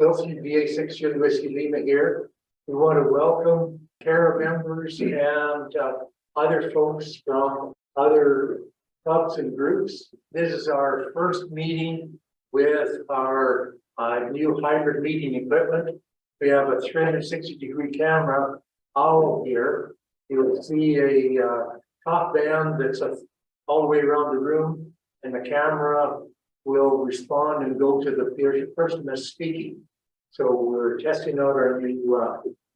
Wilson, VA6 Whiskey Lima here. We want to welcome CARA members and other folks from other clubs and groups. This is our first meeting with our new hybrid meeting equipment. We have a 360-degree camera owl here. You'll see a top band that's all the way around the room, and the camera will respond and go to the person that's speaking. So we're testing out our new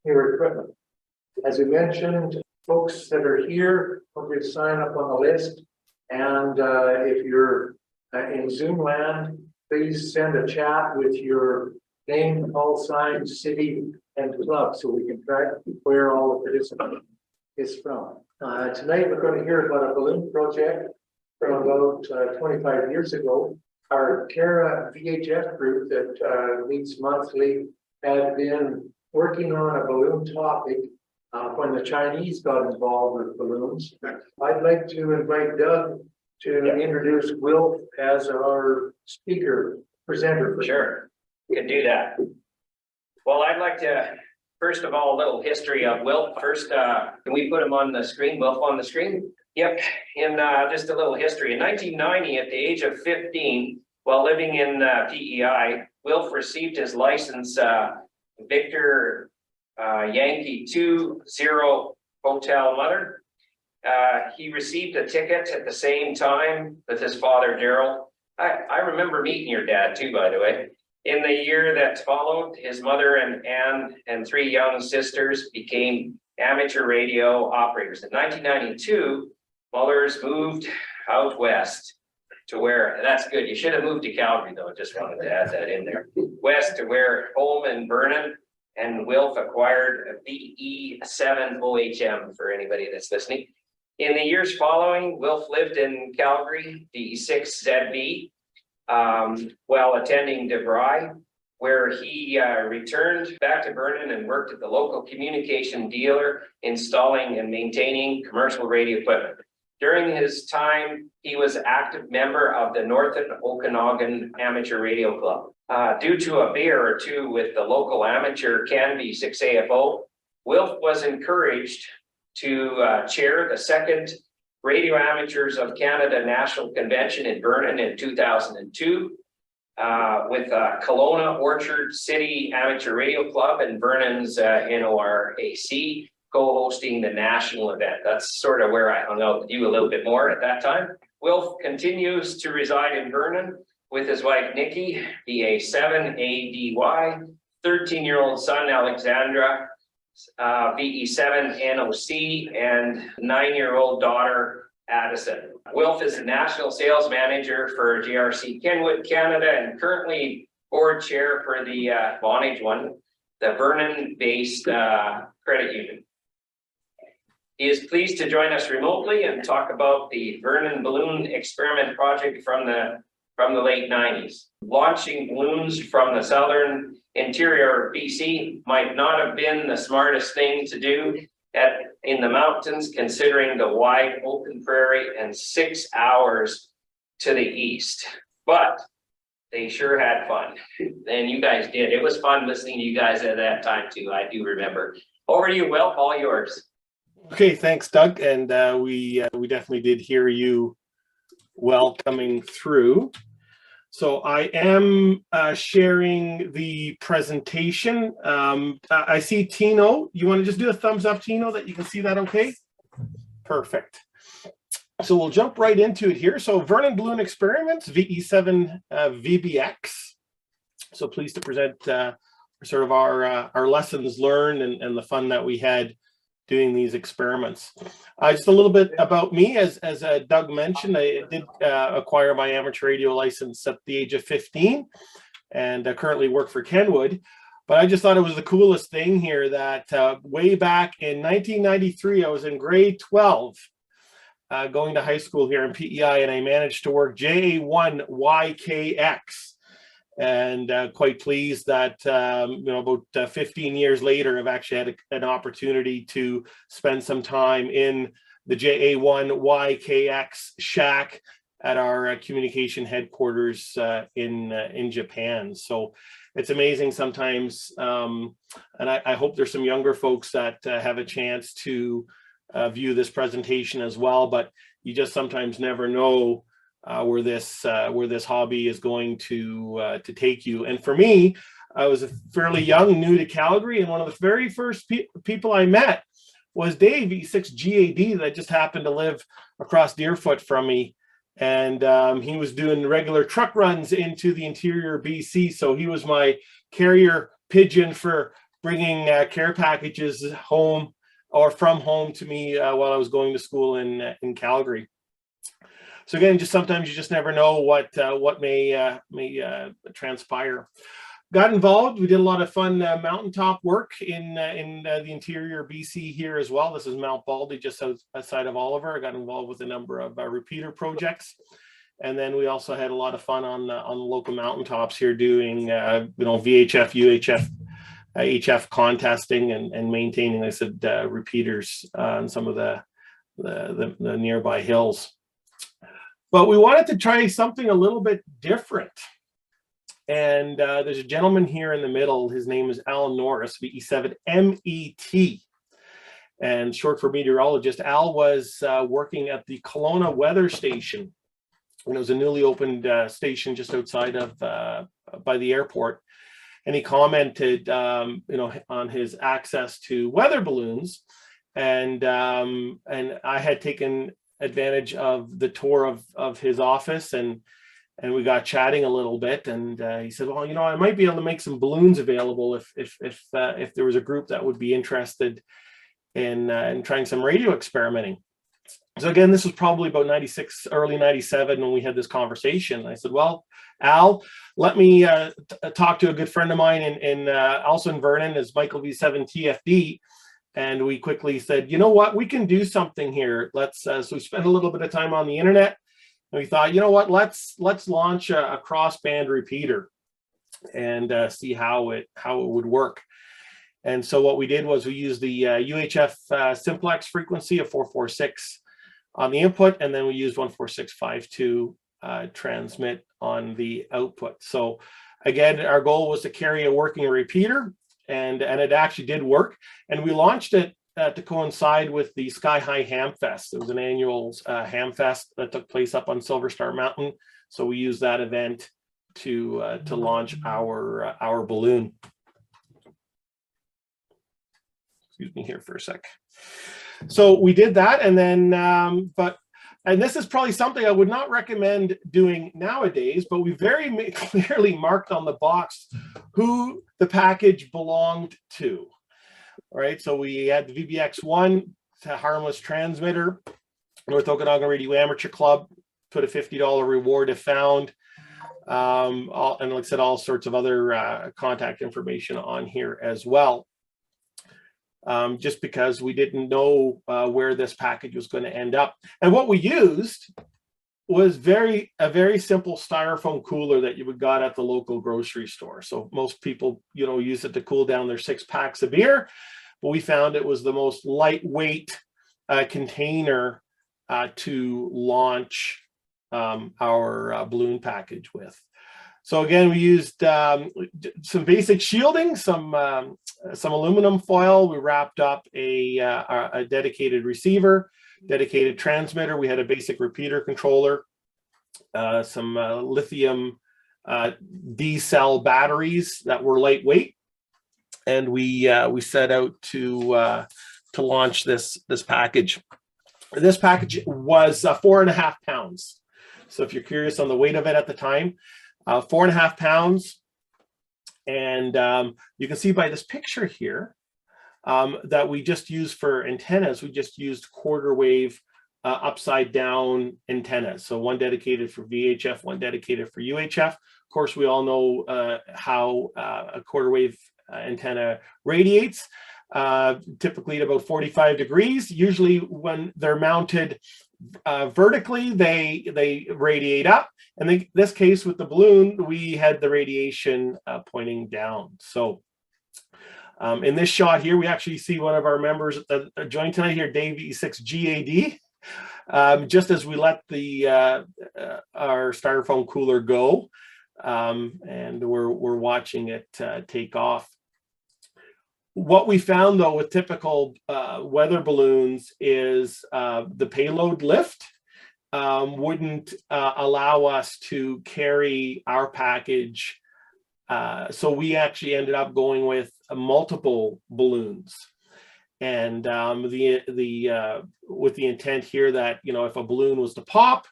equipment. As we mentioned, folks that are here, hope you sign up on the list. And if you're in Zoom land, please send a chat with your name, call sign, city, and club so we can track where all the participants is from. Tonight we're going to hear about a balloon project from about 25 years ago. Our CARA VHF group that meets monthly had been working on a balloon topic when the Chinese got involved with balloons. I'd like to invite Doug to introduce Wilf as our speaker presenter. Sure, we can do that. Well, I'd like to, first of all, a little history of Wilf. First, can we put him on the screen, Wilf on the screen? Yep, in just a little history. In 1990, at the age of 15, while living in PEI, Wilf received his license, Victor Yankee 20 Hotel Mother. He received a ticket at the same time with his father, Daryl. I remember meeting your dad too, by the way. In the year that followed, his mother and Anne and 3 young sisters became amateur radio operators. In 1992, Mullers moved out west to where, that's good, you should have moved to Calgary though, just wanted to add that in there. West to where home in Vernon, and Wilf acquired a VE7VXB for anybody that's listening. In the years following, Wilf lived in Calgary, VE7VXB, while attending DeVry, where he returned back to Vernon and worked at the local communication dealer, installing and maintaining commercial radio equipment. During his time, he was an active member of the Northern Okanagan Amateur Radio Club. Due to a beer or two with the local amateur Canby 6AFO, Wilf was encouraged to chair the 2nd Radio Amateurs of Canada National Convention in Vernon in 2002, with Kelowna Orchard City Amateur Radio Club and Vernon's NORAC co-hosting the national event. That's sort of where I hung out with you a little bit more at that time. Wilf continues to reside in Vernon with his wife Nikki, VA7ADY, 13-year-old son Alexandra, VE7NOC, and 9-year-old daughter Addison. Wilf is the national sales manager for GRC Kenwood Canada and currently board chair for the Vonage one, the Vernon-based credit union. He is pleased to join us remotely and talk about the Vernon Balloon experiment project from the late 90s. Launching balloons from the southern interior of BC might not have been the smartest thing to do in the mountains, considering the wide open prairie and 6 hours to the east. But they sure had fun, and you guys did. It was fun listening to you guys at that time too. I do remember. Over to you, Wilf. All yours. Okay, thanks, Doug. And we definitely did hear you well coming through. So I am sharing the presentation. I see Tino. You want to just do a thumbs up, Tino, that you can see that okay? Perfect. So we'll jump right into it here. So Vernon Balloon Experiments, VE7VBX. So pleased to present sort of our lessons learned and the fun that we had doing these experiments. Just a little bit about me, as Doug mentioned, I did acquire my amateur radio license at the age of 15 and currently work for Kenwood. But I just thought it was the coolest thing here that way back in 1993, I was in grade 12, going to high school here in PEI, and I managed to work JA1YKX. And quite pleased that, about 15 years later, I've actually had an opportunity to spend some time in the JA1YKX shack at our communication headquarters in Japan. So it's amazing sometimes. And I hope there's some younger folks that have a chance to view this presentation as well, but you just sometimes never know where this hobby is going to take you. And for me, I was fairly young, new to Calgary, and one of the very first people I met was Dave, VE7VXB, that just happened to live across Deerfoot from me. And he was doing regular truck runs into the interior BC. So he was my carrier pigeon for bringing care packages home or from home to me while I was going to school in Calgary. So again, just sometimes you just never know what may transpire. Got involved. We did a lot of fun mountaintop work in the interior BC here as well. This is Mount Baldy, just outside of Oliver. I got involved with a number of repeater projects, and then we also had a lot of fun on the local mountaintops here, doing VHF, UHF, HF contesting and maintaining, I said, repeaters on some of the nearby hills. But we wanted to try something a little bit different. And there's a gentleman here in the middle. His name is Al Norris, VE7MET, and short for meteorologist. Al was working at the Kelowna weather station. And it was a newly opened station just outside of by the airport. And he commented, on his access to weather balloons. And I had taken advantage of the tour of his office, and we got chatting a little bit, and he said, well, I might be able to make some balloons available if there was a group that would be interested in trying some radio experimenting. So again, this was probably about 96, early 97 when we had this conversation. And I said, well, Al, let me talk to a good friend of mine also in Vernon, is Michael VE7TFD. And we quickly said, you know what, we can do something here. So we spent a little bit of time on the internet. And we thought, you know what, let's launch a crossband repeater and see how it would work. And so what we did was we used the UHF simplex frequency of 446 on the input, and then we used 14652 transmit on the output. So again, our goal was to carry a working repeater, and it actually did work. And we launched it to coincide with the Sky High Ham Fest. It was an annual ham fest that took place up on Silver Star Mountain. So we used that event to launch our balloon. Excuse me here for a sec. So we did that, and then and this is probably something I would not recommend doing nowadays, but we very clearly marked on the box who the package belonged to. All right, so we had the VBX1, a harmless transmitter, North Okanagan Radio Amateur Club, put a $50 reward if found, and like I said, all sorts of other contact information on here as well. Just because we didn't know where this package was going to end up. And what we used was a very simple styrofoam cooler that you would got at the local grocery store. So most people, use it to cool down their 6 packs of beer, but we found it was the most lightweight container to launch our balloon package with. So again, we used some basic shielding, some aluminum foil. We wrapped up a dedicated receiver, dedicated transmitter. We had a basic repeater controller, some lithium D-cell batteries that were lightweight, and we set out to launch this package. This package was 4.5 pounds. So if you're curious on the weight of it at the time, 4.5 pounds. And you can see by this picture here that we just used for antennas, we just used quarter wave upside down antennas. So one dedicated for VHF, one dedicated for UHF. Of course, we all know how a quarter wave antenna radiates, typically at about 45 degrees. Usually when they're mounted vertically, they radiate up. And in this case with the balloon, we had the radiation pointing down. So in this shot here, we actually see one of our members that joined tonight here, Dave VE6GAD. Just as we let our styrofoam cooler go, and we're watching it take off. What we found, though, with typical weather balloons is the payload lift wouldn't allow us to carry our package. So we actually ended up going with multiple balloons, and with the intent here that, you know, if a balloon was to pop,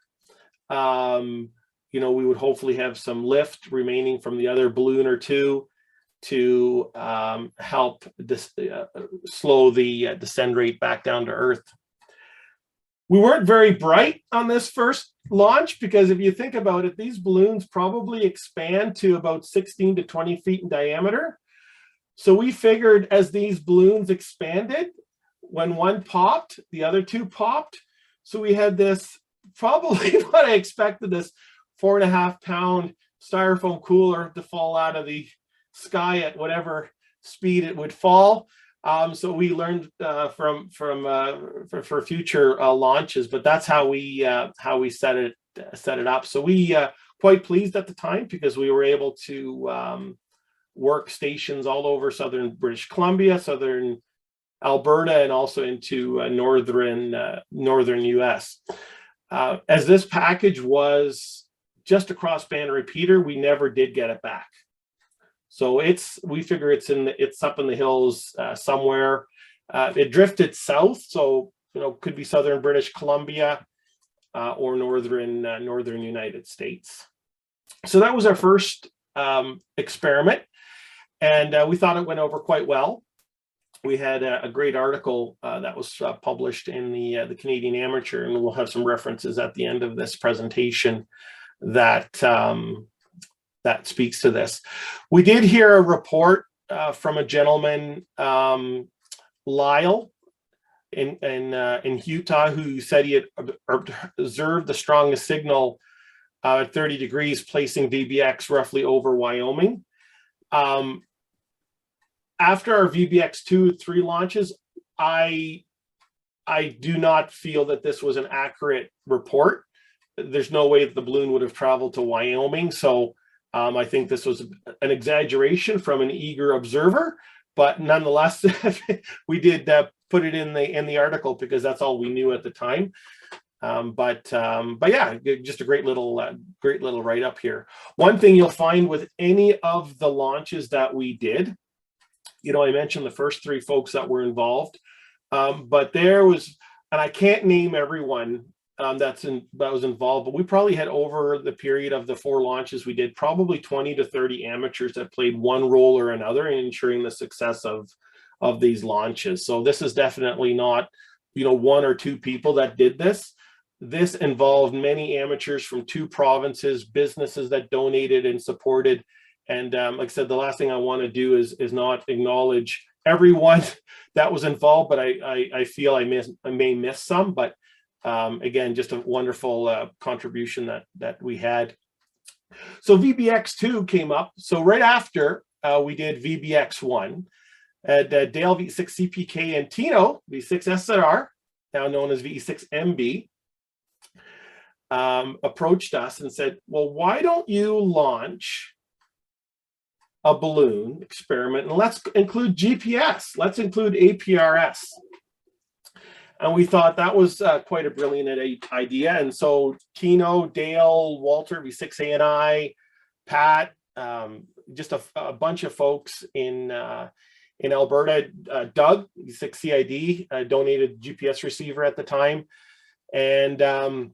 you know, we would hopefully have some lift remaining from the other balloon or two to help slow the descend rate back down to Earth. We weren't very bright on this first launch because if you think about it, these balloons probably expand to about 16 to 20 feet in diameter. So we figured as these balloons expanded, when one popped, the other two popped. So we had this, probably what I expected, this 4.5 pound styrofoam cooler to fall out of the sky at whatever speed it would fall. So we learned for future launches, but that's how we set it up. So we quite pleased at the time because we were able to work stations all over southern British Columbia, southern Alberta, and also into northern US. As this package was just a crossband repeater, we never did get it back. So we figure it's up in the hills somewhere. It drifted south, so you know, could be southern British Columbia or northern United States. So that was our first experiment, and we thought it went over quite well. We had a great article that was published in the Canadian Amateur, and we'll have some references at the end of this presentation that that speaks to this. We did hear a report from a gentleman, Lyle, in Utah, who said he had observed the strongest signal at 30 degrees, placing VBX roughly over Wyoming. After our VBX 2-3 launches, I do not feel that this was an accurate report. There's no way that the balloon would have traveled to Wyoming, so I think this was an exaggeration from an eager observer, but nonetheless, we did put it in the article because that's all we knew at the time. But yeah, just a great little write-up here. One thing you'll find with any of the launches that we did, you know, I mentioned the first 3 folks that were involved, but there was, and I can't name everyone that was involved, but we probably had, over the period of the 4 launches we did, probably 20 to 30 amateurs that played one role or another in ensuring the success of these launches. So this is definitely not, you know, 1 or 2 people that did this. This involved many amateurs from 2 provinces, businesses that donated and supported. And like I said, the last thing I want to do is not acknowledge everyone that was involved, but I feel I may miss some, but again, just a wonderful contribution that we had. So VBX2 came up. So right after we did VBX1, Dale VE6CPK and Tino VE6SZR, now known as VE7VXB, approached us and said, well, why don't you launch a balloon experiment, and let's include GPS, let's include APRS. And we thought that was quite a brilliant idea. And so Tino, Dale, Walter, V6ANI, Pat, just a bunch of folks in Alberta, Doug, V6CID, donated GPS receiver at the time. And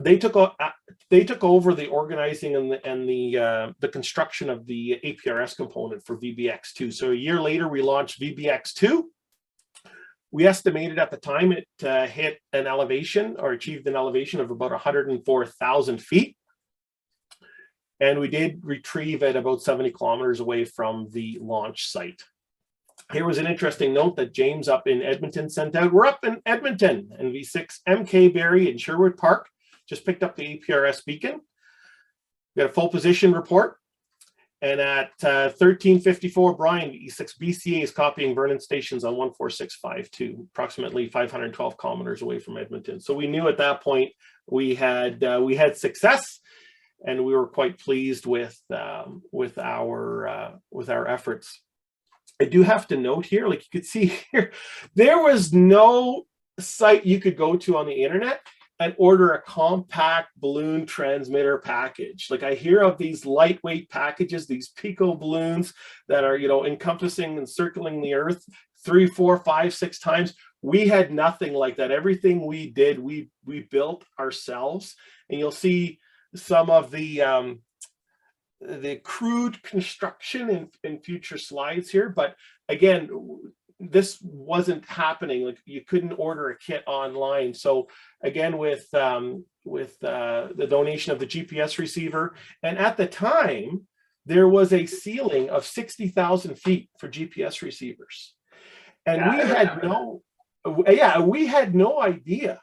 they took over the organizing and the construction of the APRS component for VBX2. So a year later, we launched VBX2. We estimated at the time it hit an elevation, or achieved an elevation, of about 104,000 feet. And we did retrieve at about 70 kilometers away from the launch site. Here was an interesting note that James up in Edmonton sent out. We're up in Edmonton, and V6MK Barry in Sherwood Park just picked up the APRS beacon. We got a full position report. And at 13:54, Brian, VE6BCA, is copying Vernon stations on 14652, approximately 512 kilometers away from Edmonton. So we knew at that point we had success. and we were quite pleased with our efforts. I do have to note here, like you could see here, there was no site you could go to on the internet and order a compact balloon transmitter package. Like I hear of these lightweight packages, these pico balloons that are, you know, encompassing and circling the Earth 3, 4, 5, 6 times. We had nothing like that. Everything we did, we built ourselves. And you'll see some of the crude construction in future slides here. But again, this wasn't happening. Like you couldn't order a kit online. So again, with the donation of the GPS receiver, and at the time there was a ceiling of 60,000 feet for GPS receivers, and we had no idea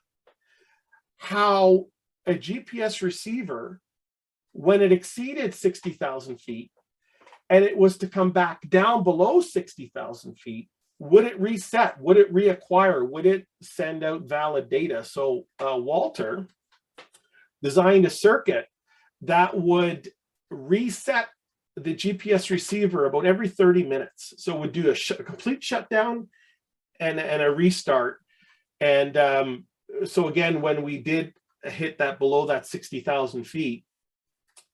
how a GPS receiver, when it exceeded 60,000 feet and it was to come back down below 60,000 feet, would it reset? Would it reacquire? Would it send out valid data? So Walter designed a circuit that would reset the GPS receiver about every 30 minutes. So it would do a complete shutdown and a restart. And so again, when we did hit that below that 60,000 feet,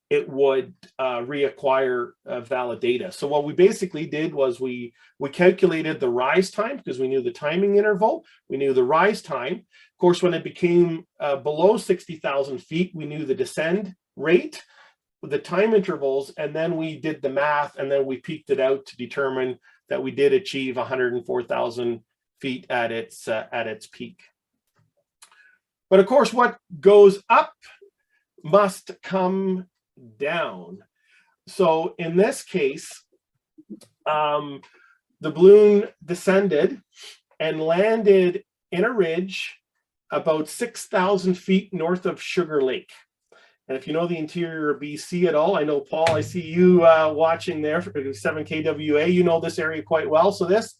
it would reacquire valid data. So what we basically did was we calculated the rise time because we knew the timing interval, we knew the rise time. Of course, when it became below 60,000 feet, we knew the descend rate, the time intervals, and then we did the math, and then we peaked it out to determine that we did achieve 104,000 feet at its peak. But of course, what goes up must come down. So in this case, the balloon descended and landed in a ridge about 6,000 feet north of Sugar Lake. And if you know the interior of BC at all, I know, Paul, I see you watching there for 7KWA, you know this area quite well. So this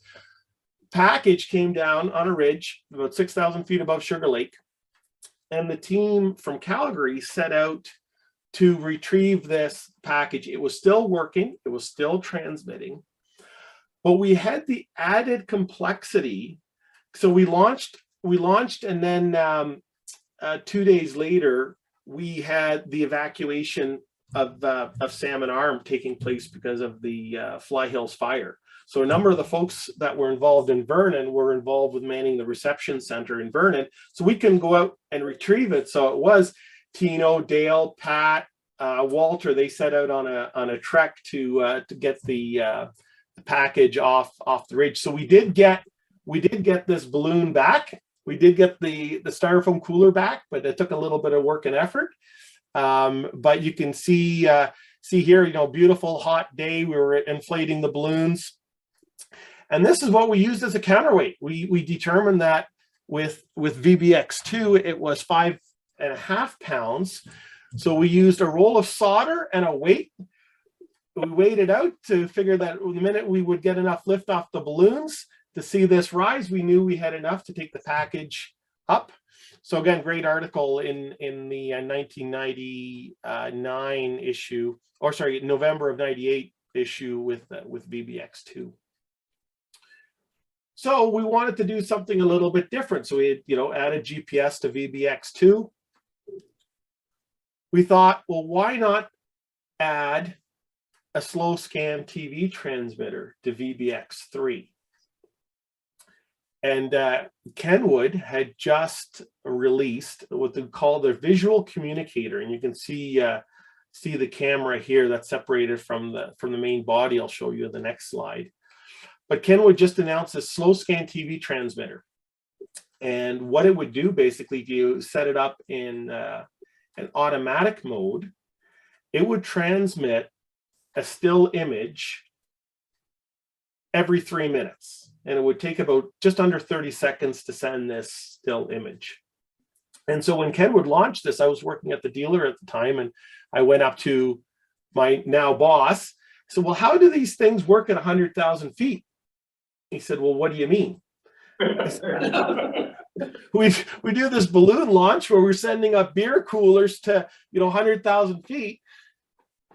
package came down on a ridge about 6,000 feet above Sugar Lake. And the team from Calgary set out to retrieve this package. It was still working, it was still transmitting, but we had the added complexity. So we launched, and then 2 days later, we had the evacuation of Salmon Arm taking place because of the Fly Hills fire. So a number of the folks that were involved in Vernon were involved with manning the reception center in Vernon, so we can go out and retrieve it. So it was Tino, Dale, Pat, Walter. They set out on a trek to get the package off the ridge. So we did get this balloon back. We did get the styrofoam cooler back, but it took a little bit of work and effort. But you can see here, you know, beautiful hot day. We were inflating the balloons, and this is what we used as a counterweight. We determined that with VBX2, it was 5.5 pounds. So we used a roll of solder and a weight. We weighed it out to figure that the minute we would get enough lift off the balloons to see this rise, we knew we had enough to take the package up. So again, great article in the 1999 issue, or sorry, November of 98 issue with VBX2. So we wanted to do something a little bit different. So we had, you know, added GPS to VBX2. We thought, well, why not add a slow scan TV transmitter to VBX3? And Kenwood had just released what they call their visual communicator, and you can see the camera here that's separated from the main body. I'll show you in the next slide. But Kenwood just announced a slow scan TV transmitter, and what it would do basically, if you set it up in an automatic mode, it would transmit a still image every 3 minutes. And it would take about just under 30 seconds to send this still image. And so when Kenwood launched this, I was working at the dealer at the time, and I went up to my now boss. I said, well, how do these things work at 100,000 feet? He said, well, what do you mean? I we do this balloon launch where we're sending up beer coolers to 100,000 feet.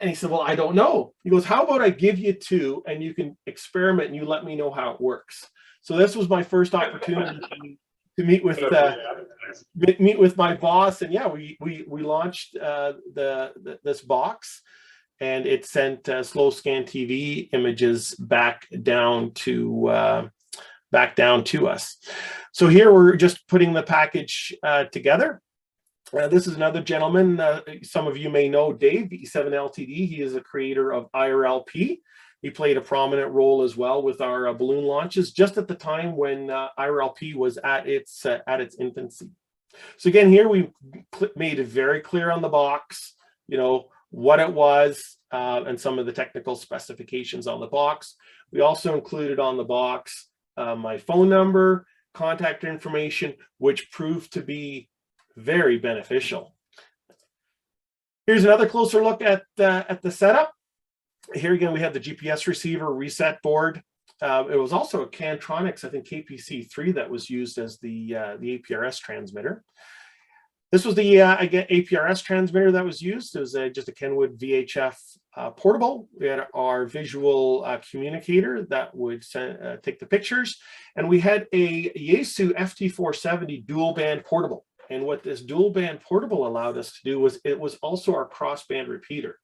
And he said, well, I don't know. He goes, how about I give you 2 and you can experiment and you let me know how it works. So this was my first opportunity to meet with my boss, and yeah, we launched this box, and it sent slow scan TV images back down to us. So here we're just putting the package together. This is another gentleman, some of you may know Dave, VE7 Ltd. He is a creator of IRLP. He played a prominent role as well with our balloon launches, just at the time when IRLP was at its infancy. So again, here we made it very clear on the box, what it was and some of the technical specifications on the box. We also included on the box my phone number, contact information, which proved to be very beneficial. Here's another closer look at the setup. Here again, we have the GPS receiver reset board. It was also a Cantronics, I think KPC3 that was used as the APRS transmitter. This was the again APRS transmitter that was used. It was just a Kenwood VHF portable. We had our visual communicator that would take the pictures, and we had a Yaesu FT470 dual band portable. And what this dual band portable allowed us to do was it was also our crossband repeater.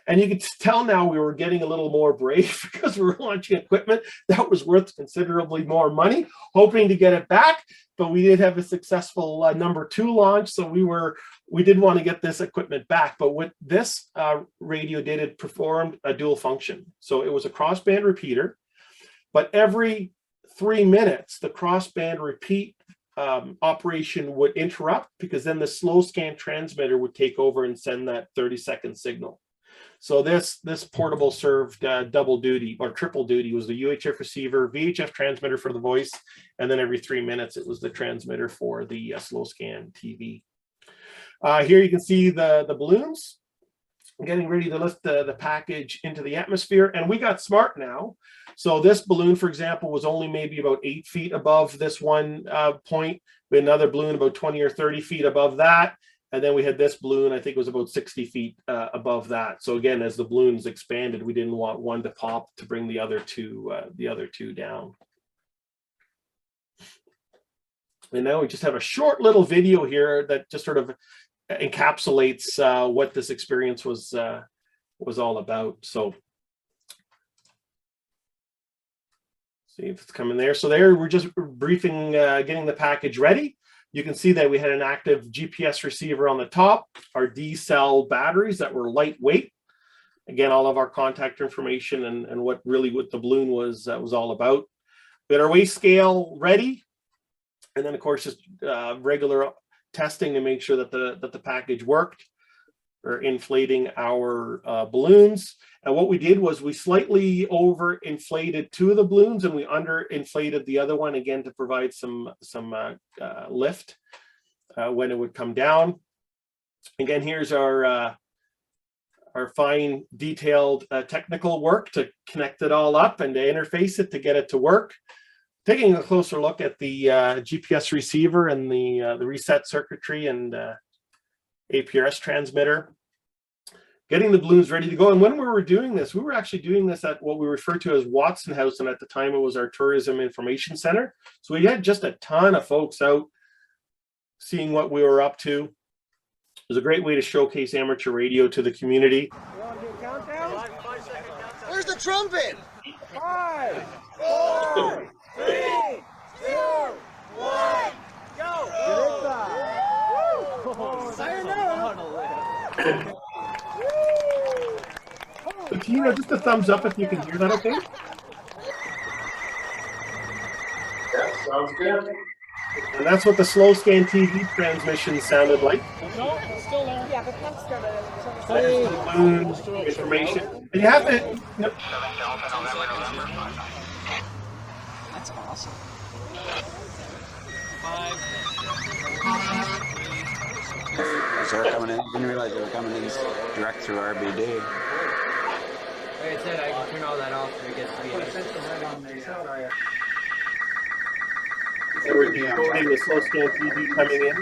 And you can tell now we were getting a little more brave because we were launching equipment that was worth considerably more money, hoping to get it back. But we did have a successful #2 launch, so we did want to get this equipment back. But what this radio did, it performed a dual function. So it was a crossband repeater, but every 3 minutes, the crossband repeat operation would interrupt, because then the slow scan transmitter would take over and send that 30-second signal. So this portable served double duty or triple duty. It was the UHF receiver, VHF transmitter for the voice, and then every 3 minutes it was the transmitter for the slow scan TV. Here you can see the balloons getting ready to lift the package into the atmosphere, and we got smart now. So this balloon, for example, was only maybe about 8 feet above this one point. We had another balloon about 20 or 30 feet above that. And then we had this balloon, I think it was about 60 feet above that. So again, as the balloons expanded, we didn't want one to pop to bring the other two down. And now we just have a short little video here that just sort of encapsulates what this experience was all about. So see if it's coming there. So there, we're just briefing, getting the package ready. You can see that we had an active GPS receiver on the top, our D-cell batteries that were lightweight. Again, all of our contact information and what the balloon was all about. We had our weigh scale ready. And then of course, just regular testing to make sure that the package worked. We're inflating our balloons. And what we did was we slightly overinflated 2 of the balloons, and we underinflated the other one again to provide some lift when it would come down. Again, here's our fine detailed technical work to connect it all up and to interface it to get it to work. Taking a closer look at the GPS receiver and the reset circuitry and APRS transmitter, getting the balloons ready to go. And when we were doing this, we were actually doing this at what we refer to as Watson House, and at the time it was our Tourism Information Center. So we had just a ton of folks out seeing what we were up to. It was a great way to showcase amateur radio to the community. You want to do a countdown? 5 second countdown. Where's the trumpet? 5, 4, 3, 2, 1, go! So Tina, just a thumbs up if you can hear that, okay? Yeah, sounds good. And that's what the slow scan TV transmission sounded like. No, it's still there. Yeah, but pump started. There's the balloon information. And you have to. Yep. That's awesome. So they're coming in. Didn't realize they were coming in direct through RBD. Like I said, I can turn all that off so it gets to be we're recording the slow scan TV coming in.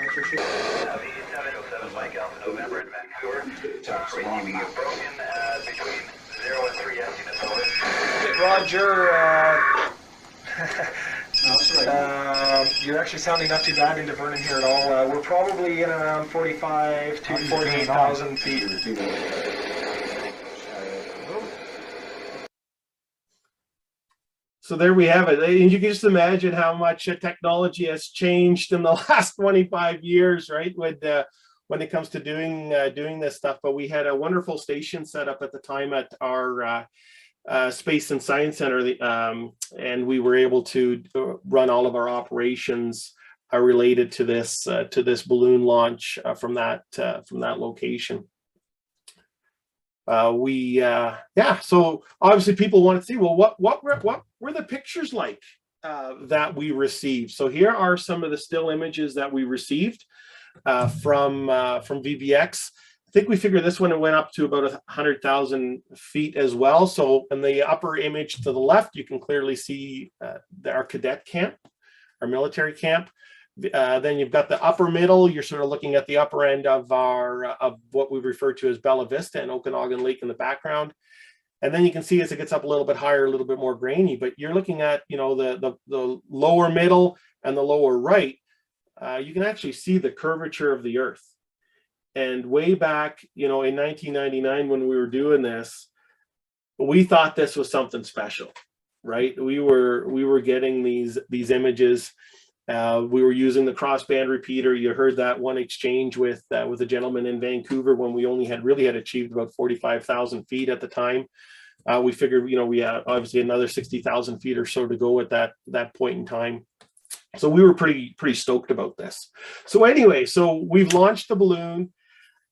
VE7VXB Mike Alpha November in Vancouver. Receiving you broken between 0 and 3 estimates over. Roger, you're actually sounding not too bad into Vernon here at all. We're probably in around 45 to 48,000 feet. So there we have it. And you can just imagine how much technology has changed in the last 25 years, right? When it comes to doing this stuff. But we had a wonderful station set up at the time at our Space and Science Center, and we were able to run all of our operations related to this balloon launch from that location. So obviously people want to see, well, what were the pictures like that we received? So here are some of the still images that we received from VBX. I think we figured this one, it went up to about 100,000 feet as well. So in the upper image to the left, you can clearly see our cadet camp, our military camp. Then you've got the upper middle. You're sort of looking at the upper end of of what we refer to as Bella Vista and Okanagan Lake in the background. And then you can see as it gets up a little bit higher, a little bit more grainy, but you're looking at, you know, the lower middle and the lower right. You can actually see the curvature of the earth. And way back, you know, in 1999, when we were doing this, we thought this was something special, right? We were getting these images. We were using the crossband repeater. You heard that one exchange with a gentleman in Vancouver when we only had achieved about 45,000 feet at the time. We figured, you know, we had obviously another 60,000 feet or so to go at that point in time. So we were pretty stoked about this. So anyway, so we've launched the balloon.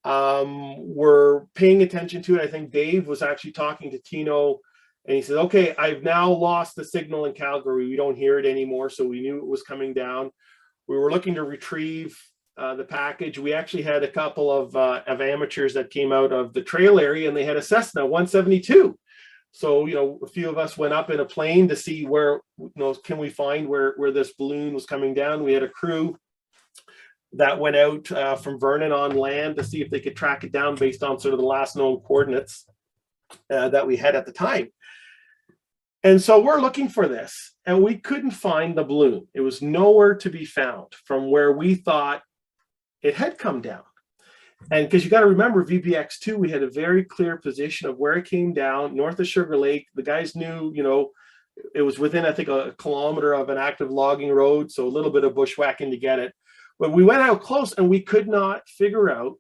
We're paying attention to it. I think Dave was actually talking to Tino, and he said, okay, I've now lost the signal in Calgary. We don't hear it anymore. So we knew it was coming down. We were looking to retrieve the package. We actually had a couple of amateurs that came out of the trail area, and they had a Cessna 172. So, you know, a few of us went up in a plane to see where, you know, can we find where this balloon was coming down. We had a crew that went out from Vernon on land to see if they could track it down based on sort of the last known coordinates that we had at the time. And so we're looking for this, and we couldn't find the balloon. It was nowhere to be found from where we thought it had come down. And because you got to remember, VBX2, we had a very clear position of where it came down, north of Sugar Lake. The guys knew, you know, it was within, I think, a kilometer of an active logging road, so a little bit of bushwhacking to get it. But we went out close, and we could not figure out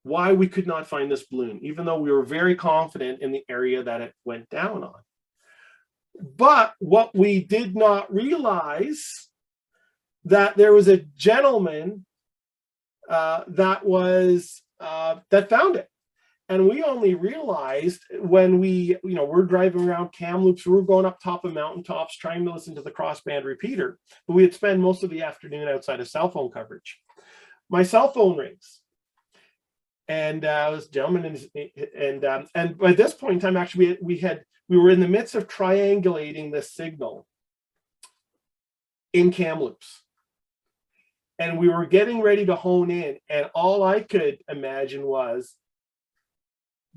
why we could not find this balloon, even though we were very confident in the area that it went down on. But what we did not realize, that there was a gentleman that found it. And we only realized when we're driving around Kamloops, we were going up top of mountaintops trying to listen to the crossband repeater, but we had spent most of the afternoon outside of cell phone coverage. My cell phone rings, and this gentleman, and by this point in time, actually, we were in the midst of triangulating this signal in Kamloops. And we were getting ready to hone in, and all I could imagine was,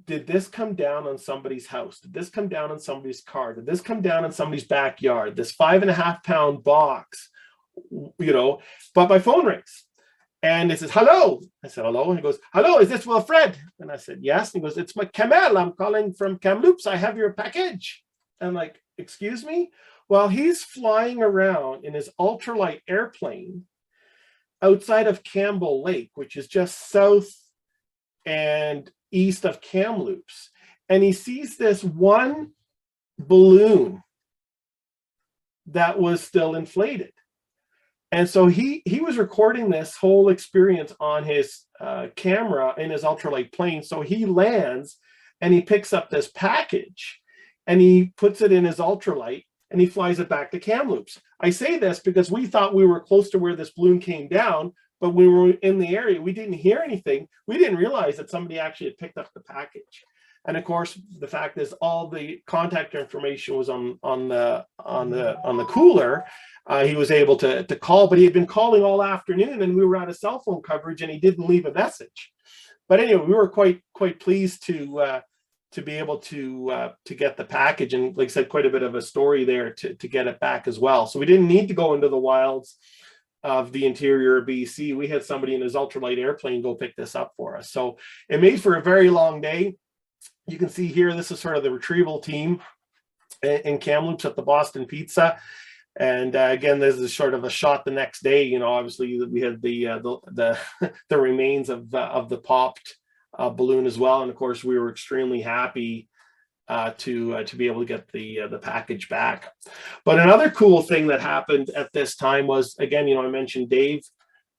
did this come down on somebody's house? Did this come down on somebody's car? Did this come down in somebody's backyard? This 5.5-pound box, you know, but my phone rings. And it says, hello. I said, hello. And he goes, hello, is this Wilfred? And I said, yes. And he goes, it's my Kamel. I'm calling from Kamloops. I have your package. And I'm like, excuse me? Well, he's flying around in his ultralight airplane outside of Campbell Lake, which is just south and east of Kamloops. And he sees this one balloon that was still inflated. And so he was recording this whole experience on his camera in his ultralight plane. So he lands and he picks up this package and he puts it in his ultralight and he flies it back to Kamloops. I say this because we thought we were close to where this balloon came down, but when we were in the area, we didn't hear anything. We didn't realize that somebody actually had picked up the package. And of course, the fact is all the contact information was on the cooler. He was able to call, but he had been calling all afternoon, and we were out of cell phone coverage, and he didn't leave a message. But anyway, we were quite pleased to be able to get the package, and like I said, quite a bit of a story there to get it back as well. So we didn't need to go into the wilds of the interior of BC. We had somebody in his ultralight airplane go pick this up for us. So it made for a very long day. You can see here, this is sort of the retrieval team in Kamloops at the Boston Pizza. And again, this is sort of a shot the next day. You know, obviously we had the remains of the popped balloon as well. And of course, we were extremely happy to be able to get the package back. But another cool thing that happened at this time was, again, you know, I mentioned Dave,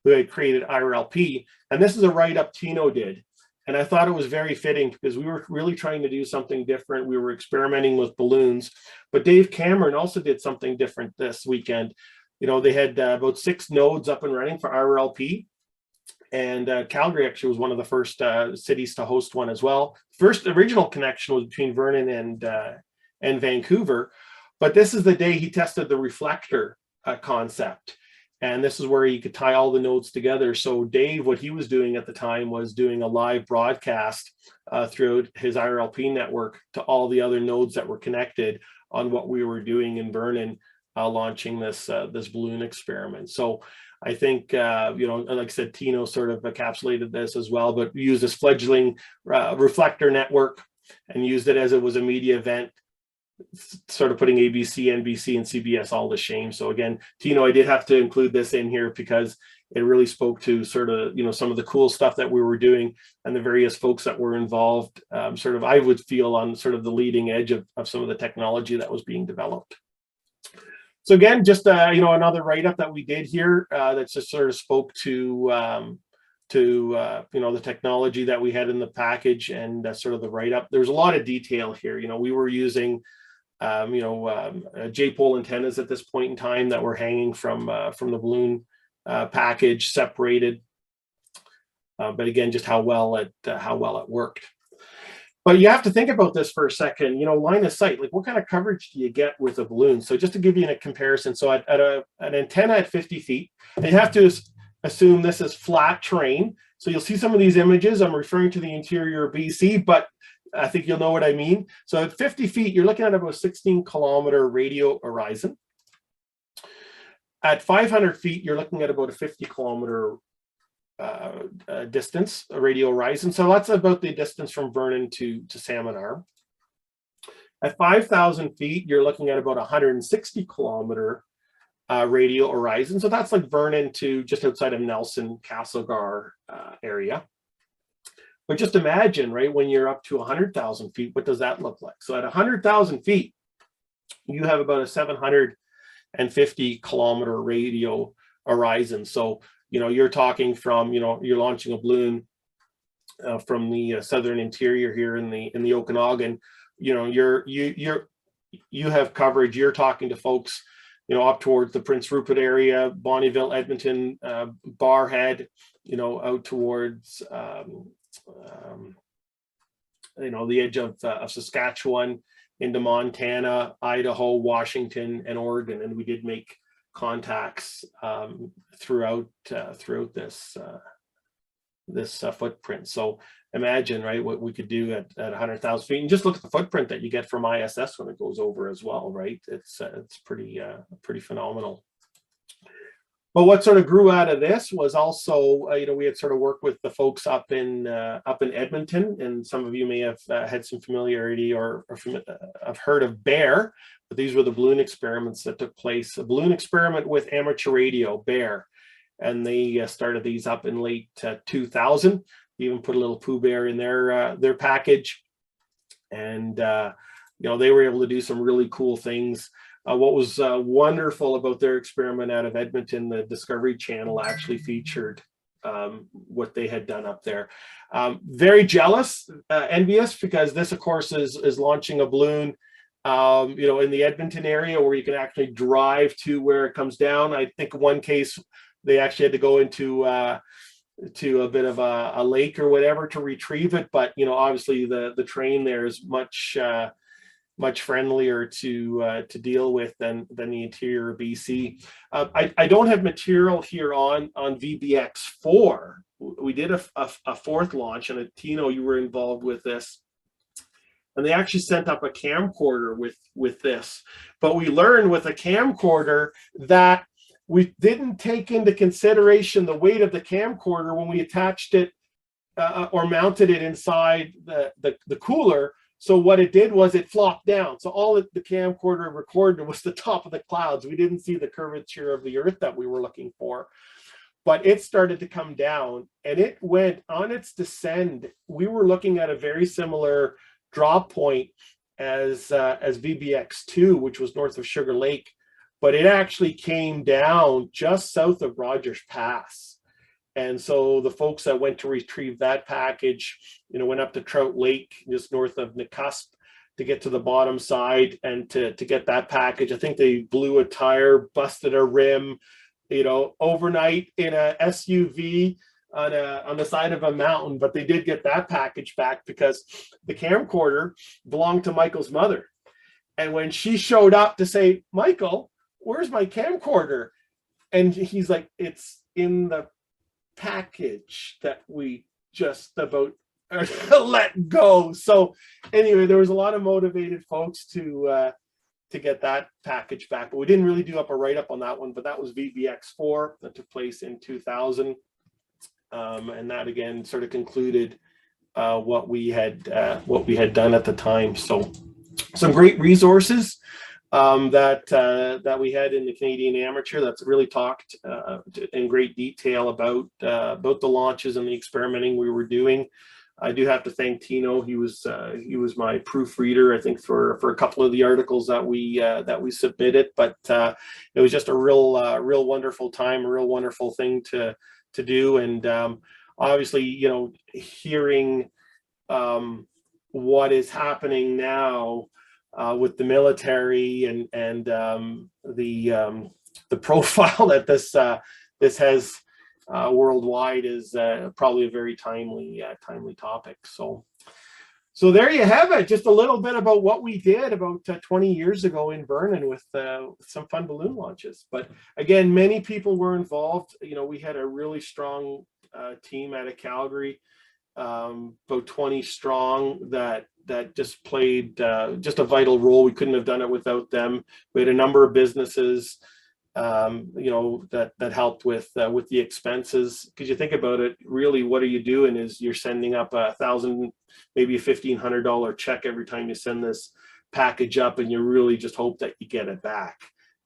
who had created IRLP, and this is a write-up Tino did. And I thought it was very fitting because we were really trying to do something different. We were experimenting with balloons, but Dave Cameron also did something different this weekend. You know, they had about 6 nodes up and running for IRLP. And Calgary actually was one of the first cities to host one as well. First original connection was between Vernon and Vancouver, but this is the day he tested the reflector concept. And this is where you could tie all the nodes together. So Dave, what he was doing at the time was doing a live broadcast through his IRLP network to all the other nodes that were connected on what we were doing in Vernon, launching this balloon experiment. So I think, you know, like I said, Tino sort of encapsulated this as well, but used this fledgling reflector network and used it as it was a media event, sort of putting ABC, NBC, and CBS all to shame. So again, Tino, I did have to include this in here because it really spoke to sort of, you know, some of the cool stuff that we were doing and the various folks that were involved, sort of, I would feel, on sort of the leading edge of some of the technology that was being developed. So again, just you know, another write-up that we did here that just sort of spoke to you know, the technology that we had in the package and sort of the write-up. There's a lot of detail here. You know, we were using you know, J-pole antennas at this point in time that were hanging from the balloon package, separated. But again, just how well it worked. But you have to think about this for a second. You know, line of sight, like what kind of coverage do you get with a balloon? So just to give you a comparison, so at an antenna at 50 feet, and you have to assume this is flat terrain. So you'll see some of these images. I'm referring to the interior of BC, but I think you'll know what I mean. So at 50 feet, you're looking at about a 16-kilometer radio horizon. At 500 feet, you're looking at about a 50-kilometer distance, a radio horizon. So that's about the distance from Vernon to Salmon Arm. At 5,000 feet, you're looking at about 160-kilometer radio horizon. So that's like Vernon to just outside of Nelson, Castlegar area. But just imagine, right, when you're up to 100,000 feet, what does that look like? So at 100,000 feet, you have about a 750-kilometer radio horizon. So, you know, you're talking from, you know, you're launching a balloon from the southern interior here in the Okanagan. You know, you have coverage. You're talking to folks, you know, up towards the Prince Rupert area, Bonnyville, Edmonton, Barrhead, you know, out towards you know, the edge of Saskatchewan into Montana, Idaho, Washington, and Oregon. And we did make contacts throughout this footprint. So imagine, right, what we could do at 100,000 feet, and just look at the footprint that you get from ISS when it goes over as well, right? It's pretty phenomenal. But what sort of grew out of this was also, you know, we had sort of worked with the folks up in Edmonton, and some of you may have had some familiarity or have heard of BEAR, but these were the balloon experiments that took place. A balloon experiment with amateur radio, BEAR, and they started these up in late 2000. They even put a little Pooh Bear in their package, and you know, they were able to do some really cool things. What was wonderful about their experiment out of Edmonton, the Discovery Channel actually featured what they had done up there. Very jealous, envious, because this, of course, is launching a balloon, you know, in the Edmonton area where you can actually drive to where it comes down. I think in one case, they actually had to go into to a bit of a lake or whatever to retrieve it. But, you know, obviously the terrain there is much friendlier to deal with than the interior of BC. I don't have material here on VBX4. We did a fourth launch, and Tino, you were involved with this. And they actually sent up a camcorder with this. But we learned with a camcorder that we didn't take into consideration the weight of the camcorder when we attached it or mounted it inside the cooler. So what it did was it flopped down. So all the camcorder recorded was the top of the clouds. We didn't see the curvature of the earth that we were looking for. But it started to come down, and it went on its descend. We were looking at a very similar drop point as VBX2, which was north of Sugar Lake, but it actually came down just south of Rogers Pass. And so the folks that went to retrieve that package, you know, went up to Trout Lake, just north of Nakusp, to get to the bottom side and to get that package. I think they blew a tire, busted a rim, you know, overnight in a SUV on the side of a mountain, but they did get that package back because the camcorder belonged to Michael's mother. And when she showed up to say, Michael, where's my camcorder? And he's like, it's in the package that we just about let go. So anyway, there was a lot of motivated folks to get that package back, but we didn't really do up a write-up on that one. But that was VBX4 that took place in 2000. And that again sort of concluded what we had done at the time. So some great resources that we had in the Canadian Amateur that's really talked in great detail about the launches and the experimenting we were doing. I do have to thank Tino. He was my proofreader, I think, for a couple of the articles that we submitted. But it was just a real wonderful time, a real wonderful thing to do. And obviously, you know, hearing what is happening now with the military and the profile that this has worldwide is probably a very timely topic. So there you have it. Just a little bit about what we did about 20 years ago in Vernon with some fun balloon launches. But again, many people were involved. You know, we had a really strong team out of Calgary, about 20 strong that just played just a vital role. We couldn't have done it without them. We had a number of businesses, you know, that helped with the expenses. Because you think about it, really, what are you doing is you're sending up $1,000, maybe a $1,500 check every time you send this package up, and you really just hope that you get it back.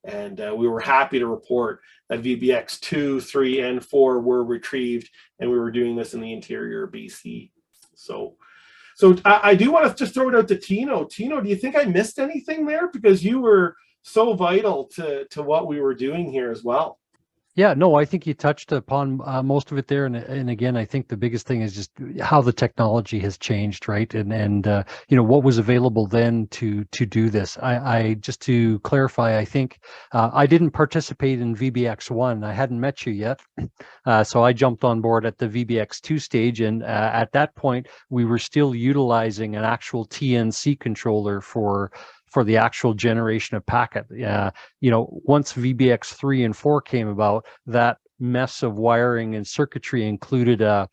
And we were happy to report that VBX 2, 3, and 4 were retrieved, and we were doing this in the interior of BC. So I do want to just throw it out to Tino. Tino, do you think I missed anything there? Because you were so vital to what we were doing here as well. Yeah, no, I think you touched upon most of it there, and again, I think the biggest thing is just how the technology has changed, right? And you know, what was available then to do this. I just to clarify, I think I didn't participate in VBX1. I hadn't met you yet, so I jumped on board at the VBX2 stage, and at that point, we were still utilizing an actual TNC controller for the actual generation of packet. You know, once VBX 3 and 4 came about, that mess of wiring and circuitry included an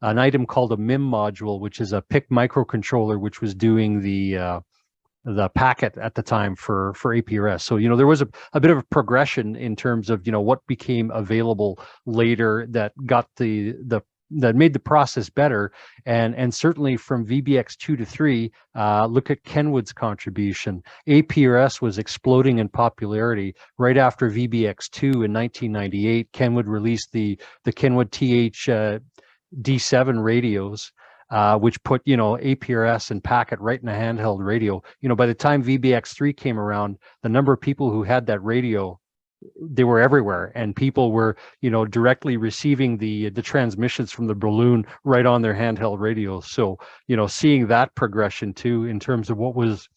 item called a MIM module, which is a PIC microcontroller, which was doing the packet at the time for APRS. So, you know, there was a bit of a progression in terms of, you know, what became available later that got that made the process better. And certainly from VBX 2 to 3, look at Kenwood's contribution. APRS was exploding in popularity. Right after VBX 2 in 1998, Kenwood released the Kenwood TH D7 radios, which put, you know, APRS and packet right in a handheld radio. You know, by the time VBX 3 came around, the number of people who had that radio, they were everywhere, and people were, you know, directly receiving the transmissions from the balloon right on their handheld radios. So, you know, seeing that progression too in terms of what was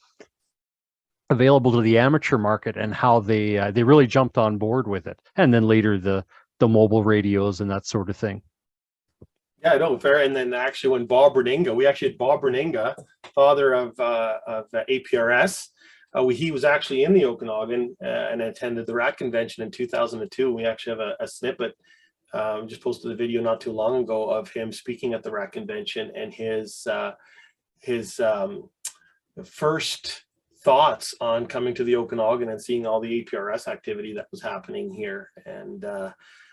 available to the amateur market and how they really jumped on board with it, and then later the mobile radios and that sort of thing. Yeah, no, fair. And then actually when Bob Reninga, we actually had Bob Reninga, father of APRS. He was actually in the Okanagan and attended the RAT convention in 2002. We actually have a snippet, just posted a video not too long ago of him speaking at the RAT convention and his first thoughts on coming to the Okanagan and seeing all the APRS activity that was happening here. And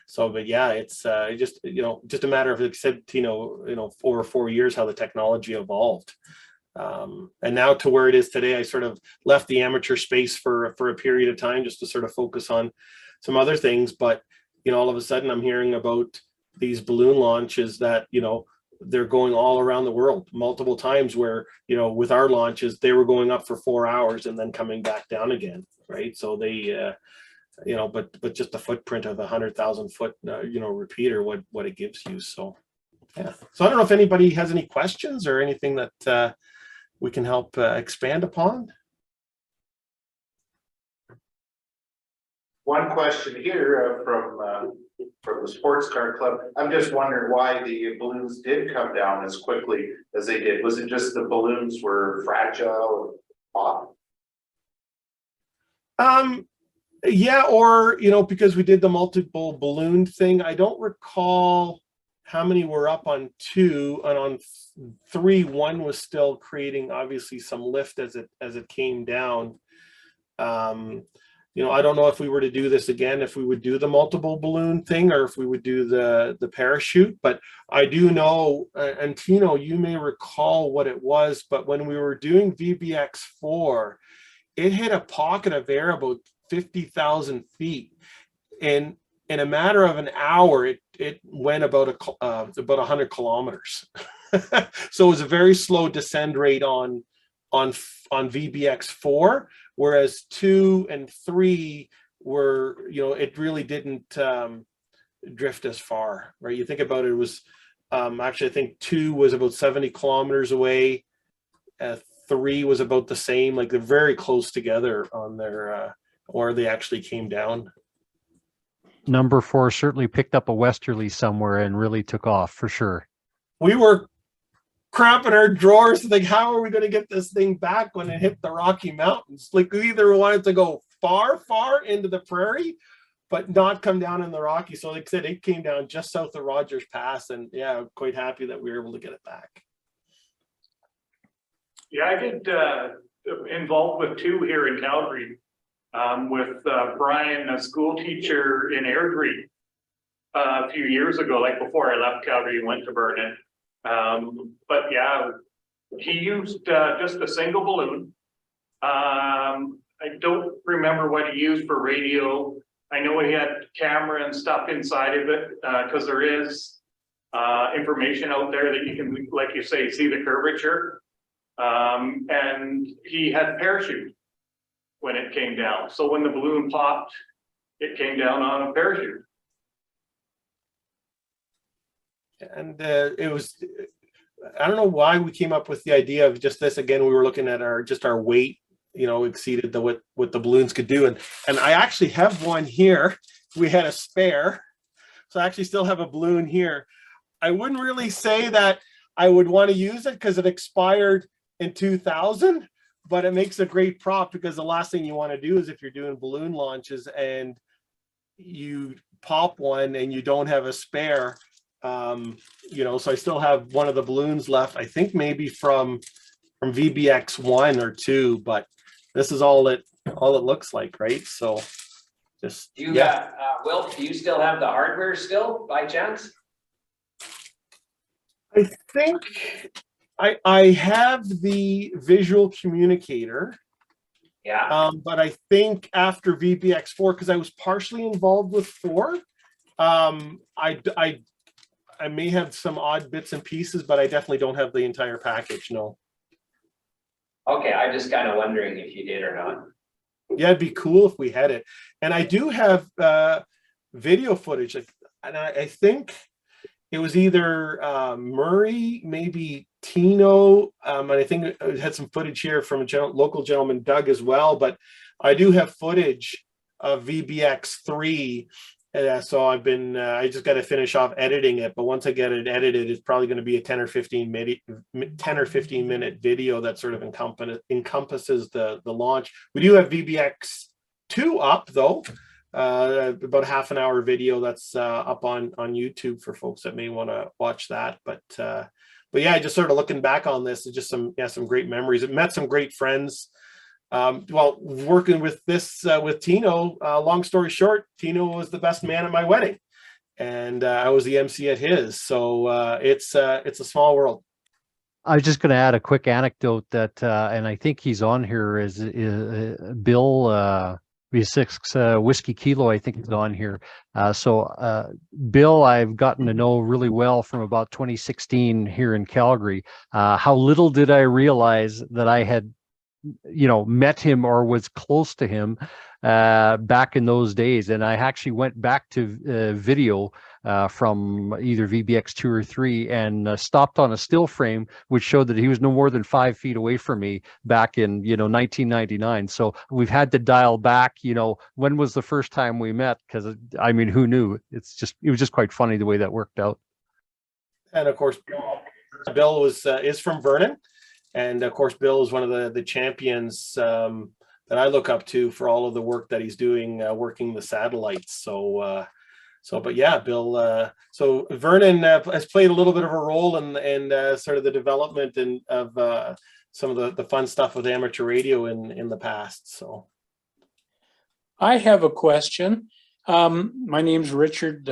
so, but yeah, it's just, just a matter of, like I said, 4 years, how the technology evolved. And now to where it is today, I sort of left the amateur space for a period of time just to sort of focus on some other things. But, all of a sudden I'm hearing about these balloon launches that, they're going all around the world multiple times where, with our launches, they were going up for 4 hours and then coming back down again. Right. So they, but just the footprint of 100,000 foot, repeater, what it gives you. So, yeah. So I don't know if anybody has any questions or anything that we can help expand upon. One question here from the sports car club. I'm just wondering why the balloons did come down as quickly as they did. Was it just the balloons were fragile or off? Yeah, or because we did the multiple balloon thing. I don't recall how many were up on 2, and on 3, 1 was still creating obviously some lift as it came down. I don't know if we were to do this again, if we would do the multiple balloon thing or if we would do the parachute. But I do know, and Tino, you may recall what it was, but when we were doing VBX4, it hit a pocket of air about 50,000 feet. And in a matter of an hour, it went about 100 kilometers. So it was a very slow descend rate on VBX4, whereas 2 and 3 were, it really didn't drift as far, right? You think about it, it was actually, I think 2 was about 70 kilometers away. 3 was about the same, like they're very close together on their, or they actually came down. Number 4 certainly picked up a westerly somewhere and really took off for sure. We were cramping our drawers to think, how are we going to get this thing back when it hit the Rocky Mountains? Like we either wanted to go far into the prairie, but not come down in the Rocky. So like I said, it came down just south of Rogers Pass, and yeah, I'm quite happy that we were able to get it back. Yeah, I did involved with 2 here in Calgary, with Brian, a school teacher in Airdrie, a few years ago, like before I left Calgary and went to Vernon. But yeah, he used just a single balloon. I don't remember what he used for radio. I know he had camera and stuff inside of it, because there is information out there that you can, like you say, see the curvature. And he had parachute when it came down. So when the balloon popped, it came down on a parachute. And it was, I don't know why we came up with the idea of just this. Again, we were looking at our weight, exceeded what the balloons could do. And I actually have one here. We had a spare. So I actually still have a balloon here. I wouldn't really say that I would want to use it because it expired in 2000, but it makes a great prop, because the last thing you want to do is if you're doing balloon launches and you pop one and you don't have a spare, so I still have one of the balloons left, I think maybe from VBX 1 or 2, but this is all it looks like, right? So just Wilf, do you still have the hardware still by chance? I think I have the visual communicator. Yeah. But I think after VBX4, because I was partially involved with 4, I may have some odd bits and pieces, but I definitely don't have the entire package. No. Okay, I'm just kind of wondering if you did or not. Yeah, it'd be cool if we had it. And I do have video footage, and I think it was either Murray, maybe Tino, and I think it had some footage here from a local gentleman, Doug, as well. But I do have footage of VBX3 So I've been, I just got to finish off editing it. But once I get it edited, it's probably going to be a 10 or 15 minute video that sort of encompasses the launch. We do have VBX2 up though, about half an hour video that's up on YouTube for folks that may want to watch that. But yeah, just sort of looking back on this, it's just some great memories. I've met some great friends. Well, working with this with Tino, long story short, Tino was the best man at my wedding, and I was the MC at his. So it's a small world. I was just going to add a quick anecdote that, and I think he's on here, is Bill V6 Whiskey Kilo. I think he's on here. So Bill, I've gotten to know really well from about 2016 here in Calgary. How little did I realize that I had met him or was close to him back in those days. And I actually went back to video from either VBX 2 or 3 and stopped on a still frame, which showed that he was no more than 5 feet away from me back in 1999. So we've had to dial back. When was the first time we met? Because I mean, who knew? It was just quite funny the way that worked out. And of course, Bill is from Vernon. And of course, Bill is one of the champions that I look up to for all of the work that he's doing, working the satellites. But yeah, Bill. So Vernon has played a little bit of a role in sort of the development of some of the fun stuff with amateur radio in the past. So I have a question. My name's Richard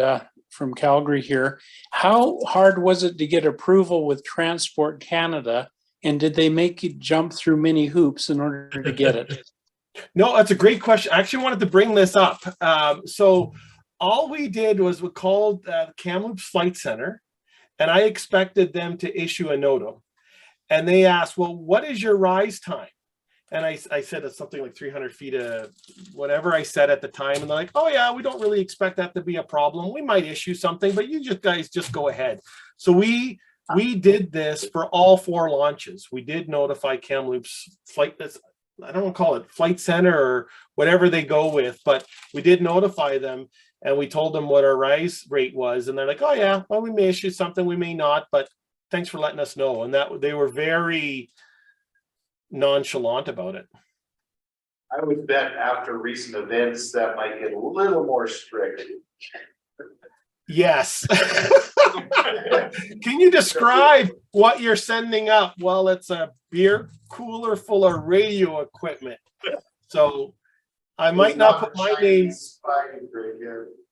from Calgary here. How hard was it to get approval with Transport Canada? And did they make you jump through many hoops in order to get it? No, that's a great question. I actually wanted to bring this up. So all we did was we called Kamloops Flight Center, and I expected them to issue a NOTAM. And they asked, well, what is your rise time? And I said it's something like 300 feet of whatever I said at the time. And they're like, oh yeah, we don't really expect that to be a problem. We might issue something, but you guys just go ahead. So we did this for all 4 launches. We did notify Kamloops Flight, I don't want to call it Flight Center or whatever they go with, but we did notify them and we told them what our rise rate was. And they're like, oh yeah, well, we may issue something, we may not, but thanks for letting us know. And that they were very nonchalant about it. I would bet after recent events that might get a little more strict. Yes. Can you describe what you're sending up? Well, it's a beer cooler full of radio equipment. So I might not put my name.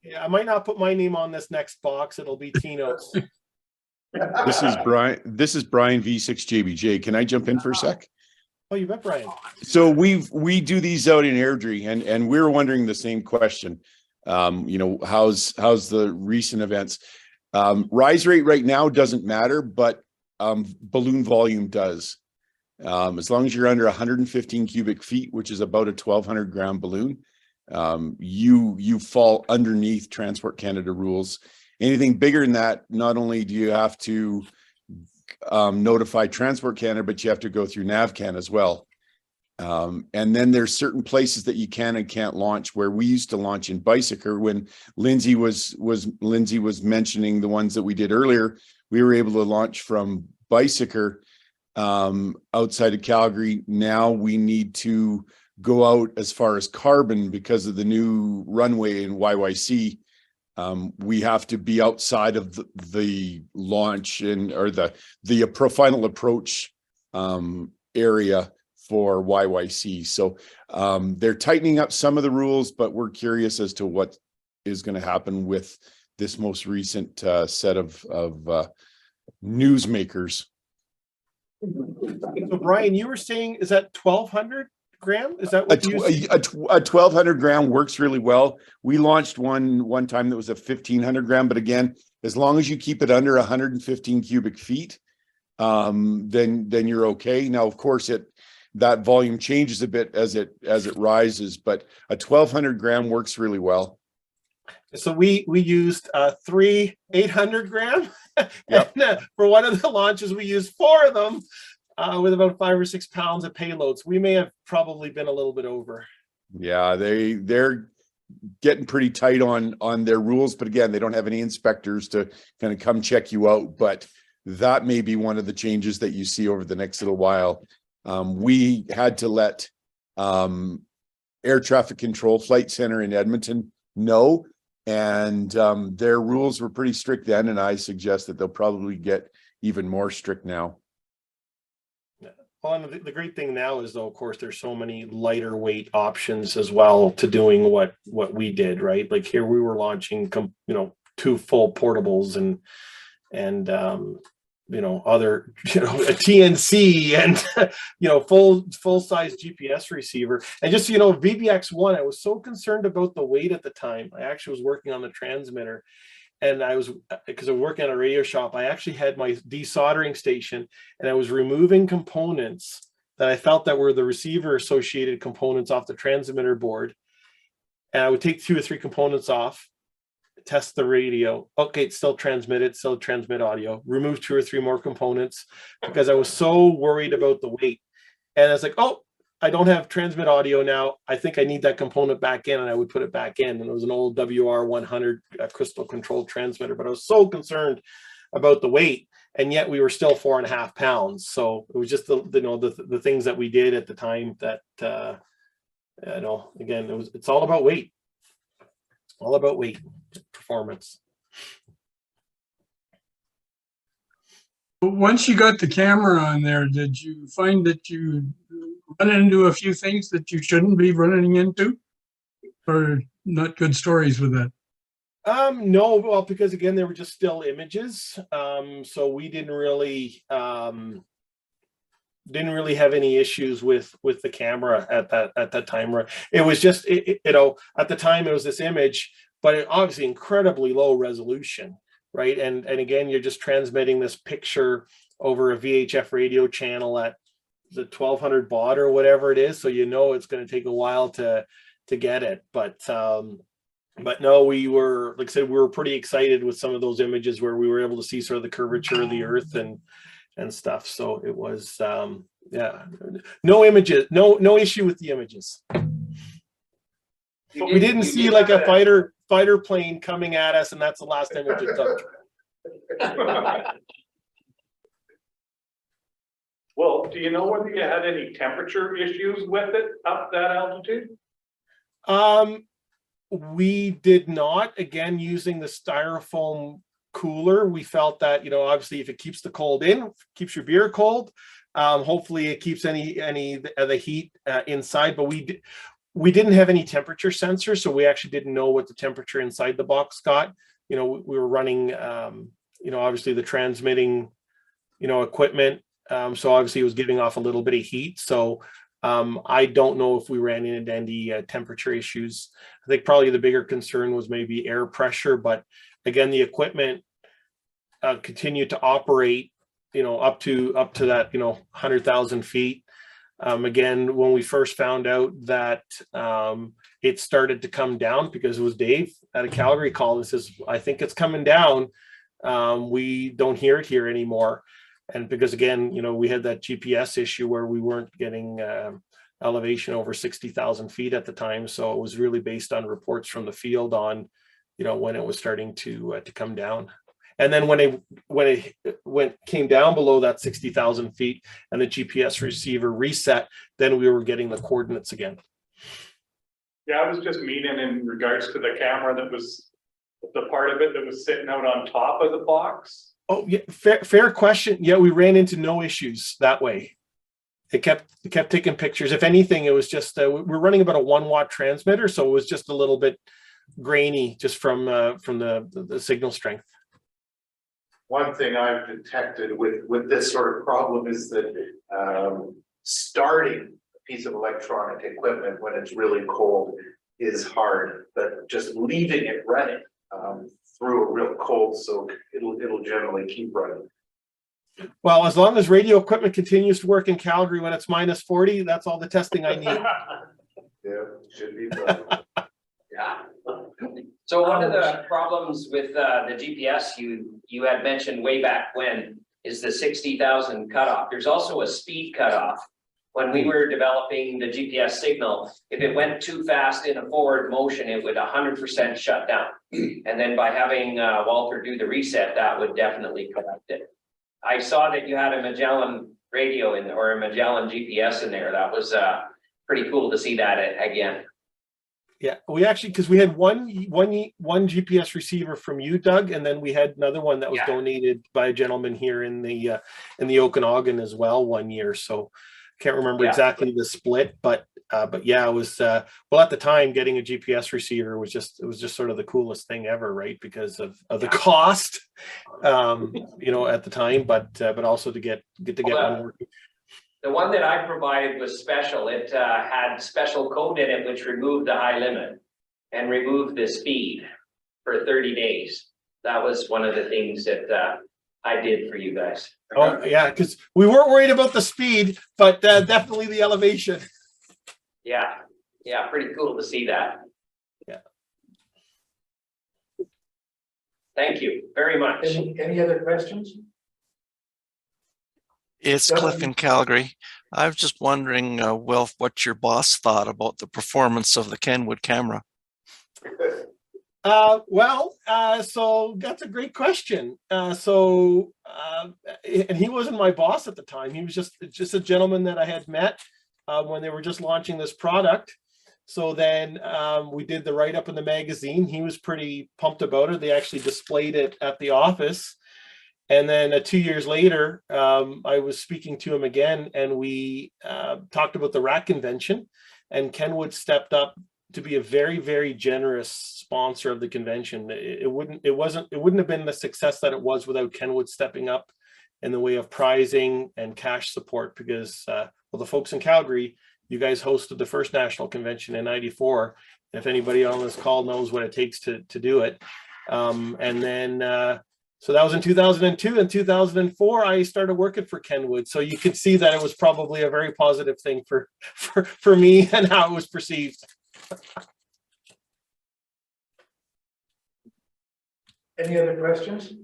Yeah, I might not put my name on this next box. It'll be Tino's. This is Brian V6JBJ. Can I jump in for a sec? Oh, you bet, Brian. So we do these out in Airdrie, and we're wondering the same question. How's the recent events? Rise rate right now doesn't matter, but balloon volume does. As long as you're under 115 cubic feet, which is about a 1,200 gram balloon, you fall underneath Transport Canada rules. Anything bigger than that, not only do you have to notify Transport Canada, but you have to go through NavCan as well. And then there's certain places that you can and can't launch, where we used to launch in Bicycle. When Lindsay was mentioning the ones that we did earlier, we were able to launch from Bicycle outside of Calgary. Now we need to go out as far as Carbon because of the new runway in YYC. We have to be outside of the launch or the final approach area for YYC. So they're tightening up some of the rules, but we're curious as to what is going to happen with this most recent set of newsmakers. So Brian, you were saying, is that 1,200 gram? Is that what you said? A 1,200 gram works really well. We launched one time that was a 1,500 gram, but again, as long as you keep it under 115 cubic feet, then you're okay. Now, of course, that volume changes a bit as it rises, but a 1,200 gram works really well. So we used 3 800 gram. Yep. And, for one of the launches, we used 4 of them with about 5 or 6 pounds of payloads. We may have probably been a little bit over. Yeah, they're getting pretty tight on their rules, but again, they don't have any inspectors to kind of come check you out. But that may be one of the changes that you see over the next little while. We had to let Air Traffic Control Flight Center in Edmonton know, and their rules were pretty strict then, and I suggest that they'll probably get even more strict now. Well, and the great thing now is, though, of course, there's so many lighter weight options as well to doing what we did, right? Like here we were launching, 2 full portables and other, a TNC and, full size GPS receiver. And just, VBX1, I was so concerned about the weight at the time. I actually was working on the transmitter. And because I was working at a radio shop, I actually had my desoldering station and I was removing components that I felt that were the receiver associated components off the transmitter board. And I would take 2 or 3 components off, test the radio. Okay, it's still transmit audio. Remove 2 or 3 more components because I was so worried about the weight. And I was like, oh, I don't have transmit audio now. I think I need that component back in, and I would put it back in. And it was an old WR100 crystal controlled transmitter, but I was so concerned about the weight, and yet we were still 4.5 pounds. So it was just the things that we did at the time that again, it's all about weight. All about weight performance. Once you got the camera on there, did you find that you run into a few things that you shouldn't be running into, or not good stories with that? No, well, because again, they were just still images. So we didn't really have any issues with the camera at that time. It was just, at the time it was this image, but it obviously incredibly low resolution, right? And again, you're just transmitting this picture over a VHF radio channel at the 1200 baud or whatever it is. So it's going to take a while to get it. But no, we were, like I said, we were pretty excited with some of those images where we were able to see sort of the curvature of the earth and stuff. So it was, no images, no issue with the images. We didn't see like a fighter plane coming at us, and that's the last image it took. Well, do you know whether you had any temperature issues with it up that altitude? We did not. Again, using the styrofoam cooler, we felt that, obviously if it keeps the cold in, keeps your beer cold, hopefully it keeps any of the heat inside. But we didn't have any temperature sensors, so we actually didn't know what the temperature inside the box got. We were running obviously the transmitting equipment, so obviously it was giving off a little bit of heat. So I don't know if we ran into any temperature issues. I think probably the bigger concern was maybe air pressure, but again, the equipment continued to operate, up to that, 100,000 feet. Again, when we first found out that it started to come down, because it was Dave at a Calgary call and says, I think it's coming down. We don't hear it here anymore. And because again, we had that GPS issue where we weren't getting elevation over 60,000 feet at the time. So it was really based on reports from the field on, when it was starting to come down. And then when it came down below that 60,000 feet and the GPS receiver reset, then we were getting the coordinates again. Yeah, I was just meaning in regards to the camera that was the part of it that was sitting out on top of the box. Oh yeah, fair question. Yeah, we ran into no issues that way. It kept taking pictures. If anything, it was just we're running about a 1 watt transmitter, so it was just a little bit grainy just from the signal strength. One thing I've detected with this sort of problem is that starting a piece of electronic equipment when it's really cold is hard, but just leaving it running through a real cold soak, it'll generally keep running. Well, as long as radio equipment continues to work in Calgary when it's -40, that's all the testing I need. Yeah, should be. Yeah. So one of the problems with the GPS you had mentioned way back when is the 60,000 cutoff. There's also a speed cutoff when we were developing the GPS signal, if it went too fast in a forward motion, it would 100% shut down. And then by having Walter do the reset, that would definitely correct it. I saw that you had a Magellan radio in, or a Magellan GPS in there. That was pretty cool to see that again. Yeah, we actually, because we had one GPS receiver from you, Doug, and then we had another one that was donated by a gentleman here in the Okanagan as well one year. So I can't remember exactly the split, but yeah, it was well, at the time getting a GPS receiver was just sort of the coolest thing ever, right? Because of the cost, you know, at the time, but also to get one working. The one that I provided was special. It had special code in it which removed the high limit and removed the speed for 30 days. That was one of the things that I did for you guys. Oh yeah, because we weren't worried about the speed, but definitely the elevation. Yeah, pretty cool to see that. Yeah. Thank you very much. Any other questions? It's Cliff in Calgary. I was just wondering, Wilf, what your boss thought about the performance of the Kenwood camera. So that's a great question. And he wasn't my boss at the time. He was just a gentleman that I had met when they were just launching this product. So then we did the write-up in the magazine. He was pretty pumped about it. They actually displayed it at the office. And then 2 years later, I was speaking to him again, and we talked about the RAC convention, and Kenwood stepped up to be a very, very generous sponsor of the convention. It wouldn't have been the success that it was without Kenwood stepping up in the way of prizing and cash support, because well, the folks in Calgary, you guys hosted the first national convention in '94. If anybody on this call knows what it takes to do it. And then so that was in 2002. In 2004, I started working for Kenwood. So you could see that it was probably a very positive thing for me and how it was perceived. Any other questions?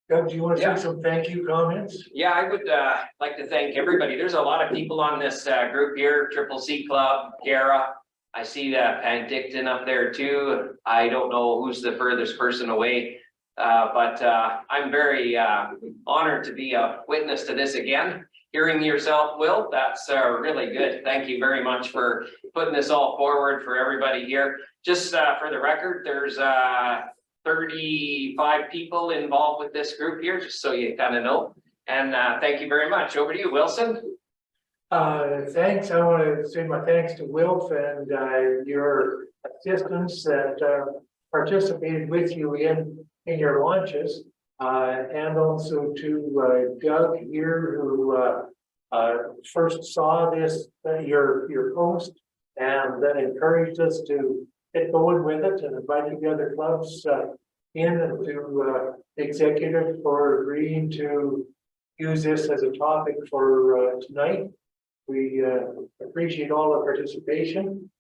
Doug, do you want to say some thank you comments? Yeah, I would like to thank everybody. There's a lot of people on this group here, Triple C Club, Gara. I see that Penticton up there too. I don't know who's the furthest person away, but I'm very honored to be a witness to this again. Hearing yourself, Will, that's really good. Thank you very much for putting this all forward for everybody here. Just for the record, there's 35 people involved with this group here, just so you kind of know. And thank you very much. Over to you, Wilson. Thanks. I want to say my thanks to Wilf and your assistants that participated with you in your launches, and also to Doug here, who first saw this your post and then encouraged us to get going with it, and invited the other clubs in, and to executive for agreeing to use this as a topic for tonight. We appreciate all the participation.